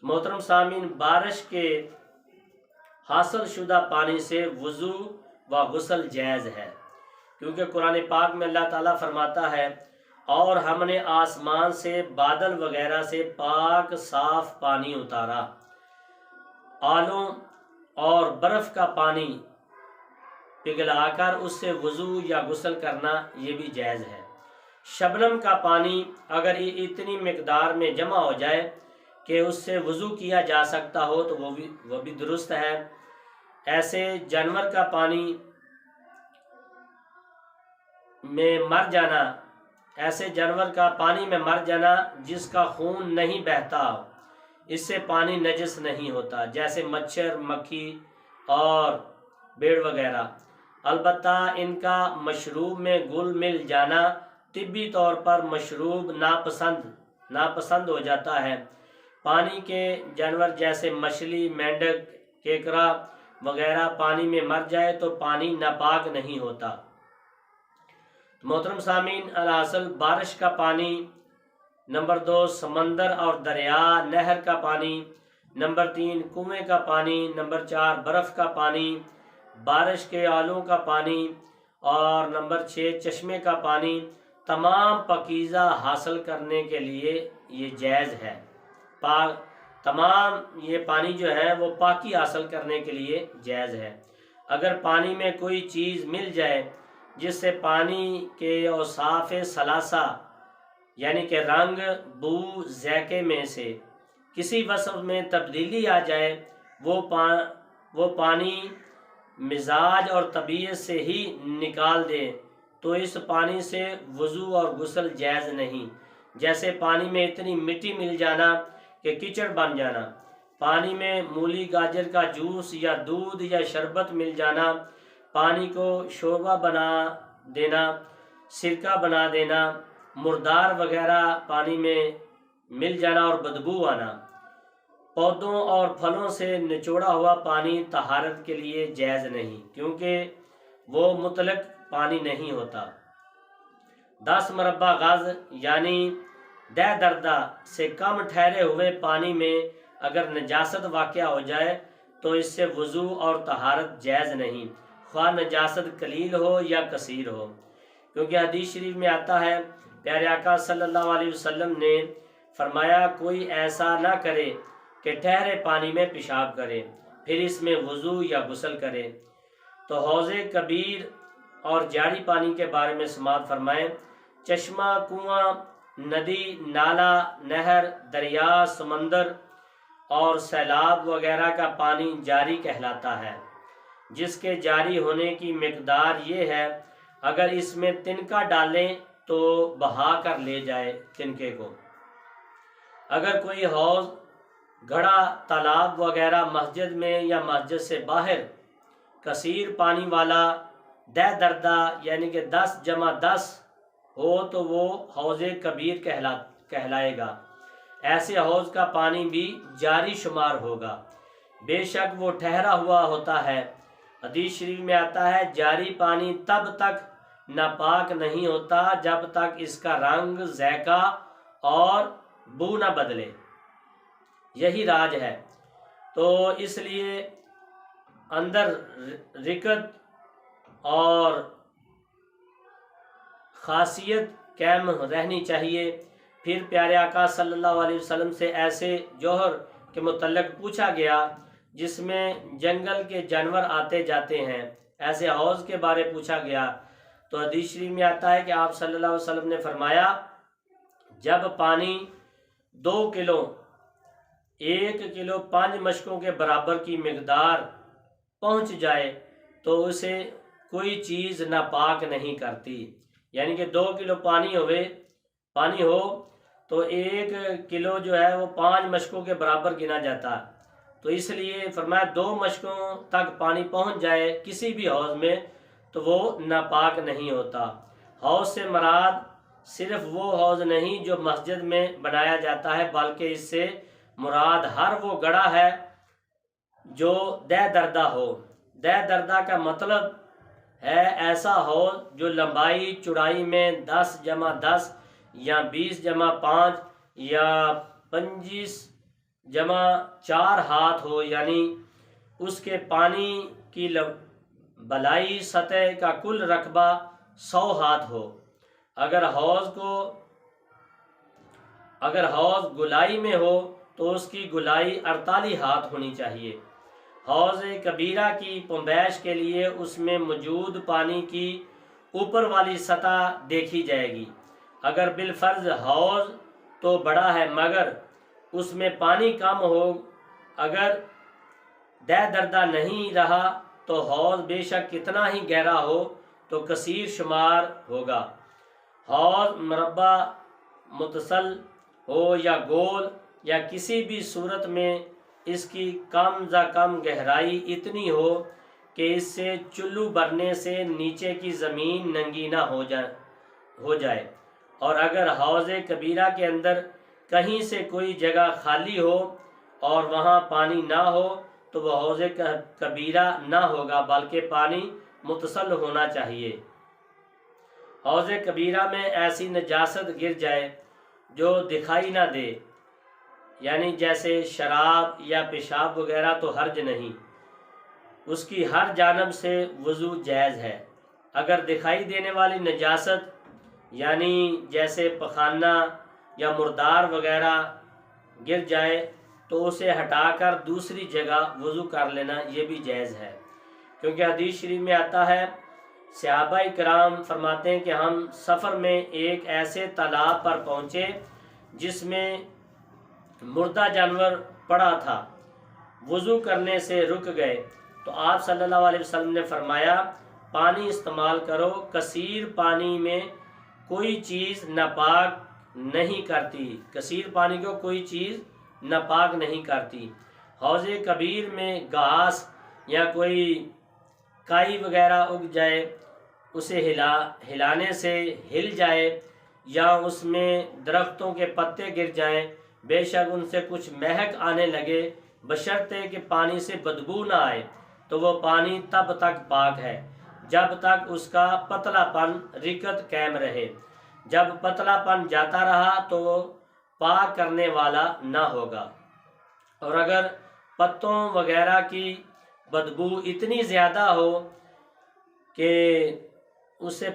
محترم سامعین، بارش کے حاصل شدہ پانی سے وضو و غسل جائز ہے، کیونکہ قرآن پاک میں اللہ تعالیٰ فرماتا ہے اور ہم نے آسمان سے بادل وغیرہ سے پاک صاف پانی اتارا، آلوں اور برف کا پانی پگھلا کر اس سے وضو یا غسل کرنا یہ بھی جائز ہے۔ شبنم کا پانی اگر یہ اتنی مقدار میں جمع ہو جائے کہ اس سے وضو کیا جا سکتا ہو تو وہ بھی درست ہے۔ ایسے جانور کا پانی میں مر جانا جس کا خون نہیں بہتا، اس سے پانی نجس نہیں ہوتا، جیسے مچھر، مکھی اور بیڑ وغیرہ۔ البتہ ان کا مشروب میں گل مل جانا طبی طور پر مشروب ناپسند ہو جاتا ہے۔ پانی کے جانور جیسے مچھلی، مینڈک، کیکڑا وغیرہ پانی میں مر جائے تو پانی ناپاک نہیں ہوتا۔ محترم سامعین، الاصل بارش کا پانی، نمبر 2 سمندر اور دریا نہر کا پانی، نمبر 3 کنویں کا پانی، نمبر 4 برف کا پانی، بارش کے آلوں کا پانی، اور نمبر 6 چشمے کا پانی، تمام پاکیزہ حاصل کرنے کے لیے یہ جائز ہے۔ تمام یہ پانی جو ہے وہ پاکی حاصل کرنے کے لیے جائز ہے۔ اگر پانی میں کوئی چیز مل جائے جس سے پانی کے اوصاف ثلاثہ یعنی کہ رنگ، بو، ذائقے میں سے کسی وصف میں تبدیلی آ جائے، وہ پانی مزاج اور طبیعت سے ہی نکال دے تو اس پانی سے وضو اور غسل جائز نہیں۔ جیسے پانی میں اتنی مٹی مل جانا کہ کیچڑ بن جانا، پانی میں مولی گاجر کا جوس یا دودھ یا شربت مل جانا، پانی کو شوربہ بنا دینا، سرکہ بنا دینا، مردار وغیرہ پانی میں مل جانا اور بدبو آنا، پودوں اور پھلوں سے نچوڑا ہوا پانی طہارت کے لیے جائز نہیں، کیونکہ وہ مطلق پانی نہیں ہوتا۔ 10 مربع گز یعنی 10 دردہ سے کم ٹھہرے ہوئے پانی میں اگر نجاست واقع ہو جائے تو اس سے وضو اور طہارت جائز نہیں، خواہ نجاست قلیل ہو یا کثیر ہو، کیونکہ حدیث شریف میں آتا ہے پیارے آقا صلی اللہ علیہ وسلم نے فرمایا کوئی ایسا نہ کرے کہ ٹھہرے پانی میں پیشاب کرے پھر اس میں وضو یا غسل کرے۔ تو حوض کبیر اور جاری پانی کے بارے میں سماعت فرمائیں۔ چشمہ، کنواں، ندی، نالا، نہر، دریا، سمندر اور سیلاب وغیرہ کا پانی جاری کہلاتا ہے، جس کے جاری ہونے کی مقدار یہ ہے اگر اس میں تنکا ڈالیں تو بہا کر لے جائے تنکے کو۔ اگر کوئی حوض، گھڑا، تالاب وغیرہ مسجد میں یا مسجد سے باہر کثیر پانی والا 10 دردہ یعنی کہ 10 جمع 10 ہو تو وہ حوض کبیر کہلائے گا۔ ایسے حوض کا پانی بھی جاری شمار ہوگا، بے شک وہ ٹھہرا ہوا ہوتا ہے۔ حدیث شریف میں آتا ہے جاری پانی تب تک ناپاک نہیں ہوتا جب تک اس کا رنگ، ذائقہ اور بو نہ بدلے، یہی راج ہے۔ تو اس لیے اندر رکت اور خاصیت قائم رہنی چاہیے۔ پھر پیارے آقا صلی اللہ علیہ وسلم سے ایسے جوہر کے متعلق پوچھا گیا جس میں جنگل کے جانور آتے جاتے ہیں، ایسے حوض کے بارے پوچھا گیا تو حدیث شریف میں آتا ہے کہ آپ صلی اللہ علیہ وسلم نے فرمایا جب پانی 2 کلو 1 کلو 5 مشکوں کے برابر کی مقدار پہنچ جائے تو اسے کوئی چیز ناپاک نہیں کرتی، یعنی کہ 2 کلو پانی ہو تو 1 کلو جو ہے وہ 5 مشکوں کے برابر گنا جاتا، تو اس لیے فرمایا 2 مشکوں تک پانی پہنچ جائے کسی بھی حوض میں تو وہ ناپاک نہیں ہوتا۔ حوض سے مراد صرف وہ حوض نہیں جو مسجد میں بنایا جاتا ہے، بلکہ اس سے مراد ہر وہ گڑھا ہے جو 10 دردہ ہو۔ 10 دردہ کا مطلب ہے ایسا حوض جو لمبائی چوڑائی میں 10 جمع 10 یا 20 جمع 5 یا 25 جمع 4 ہاتھ ہو، یعنی اس کے پانی کی بلائی سطح کا کل رقبہ 100 ہاتھ ہو۔ اگر حوض گلائی میں ہو تو اس کی گلائی 48 ہاتھ ہونی چاہیے۔ حوض کبیرہ کی پنبیش کے لیے اس میں موجود پانی کی اوپر والی سطح دیکھی جائے گی۔ اگر بالفرض حوض تو بڑا ہے مگر اس میں پانی کم ہو، اگر دہ دردہ نہیں رہا تو حوض بے شک کتنا ہی گہرا ہو تو کثیر شمار ہوگا۔ حوض مربع، متصل ہو یا گول یا کسی بھی صورت میں اس کی کم از کم گہرائی اتنی ہو کہ اس سے چلو بھرنے سے نیچے کی زمین ننگی نہ ہو جائے، اور اگر حوض کبیرہ کے اندر کہیں سے کوئی جگہ خالی ہو اور وہاں پانی نہ ہو تو وہ حوض کبیرہ نہ ہوگا بلکہ پانی متصل ہونا چاہیے۔ حوض کبیرہ میں ایسی نجاست گر جائے جو دکھائی نہ دے، یعنی جیسے شراب یا پیشاب وغیرہ تو حرج نہیں، اس کی ہر جانب سے وضو جائز ہے۔ اگر دکھائی دینے والی نجاست یعنی جیسے پخانہ یا مردار وغیرہ گر جائے تو اسے ہٹا کر دوسری جگہ وضو کر لینا یہ بھی جائز ہے، کیونکہ حدیث شریف میں آتا ہے، صحابہ کرام فرماتے ہیں کہ ہم سفر میں ایک ایسے تالاب پر پہنچے جس میں مردہ جانور پڑا تھا، وضو کرنے سے رک گئے تو آپ صلی اللہ علیہ وسلم نے فرمایا پانی استعمال کرو، کثیر پانی میں کوئی چیز ناپاک نہیں کرتی، کثیر پانی کو کوئی چیز ناپاک نہیں کرتی۔ حوض کبیر میں گھاس یا کوئی کائی وغیرہ اگ جائے، اسے ہلانے سے ہل جائے یا اس میں درختوں کے پتے گر جائیں، بے شک ان سے کچھ مہک آنے لگے، بشرطے کہ پانی سے بدبو نہ آئے تو وہ پانی تب تک پاک ہے جب تک اس کا پتلا پن رکت قائم رہے۔ جب پتلا پن جاتا رہا تو وہ پاک کرنے والا نہ ہوگا، اور اگر پتوں وغیرہ کی بدبو اتنی زیادہ ہو کہ اسے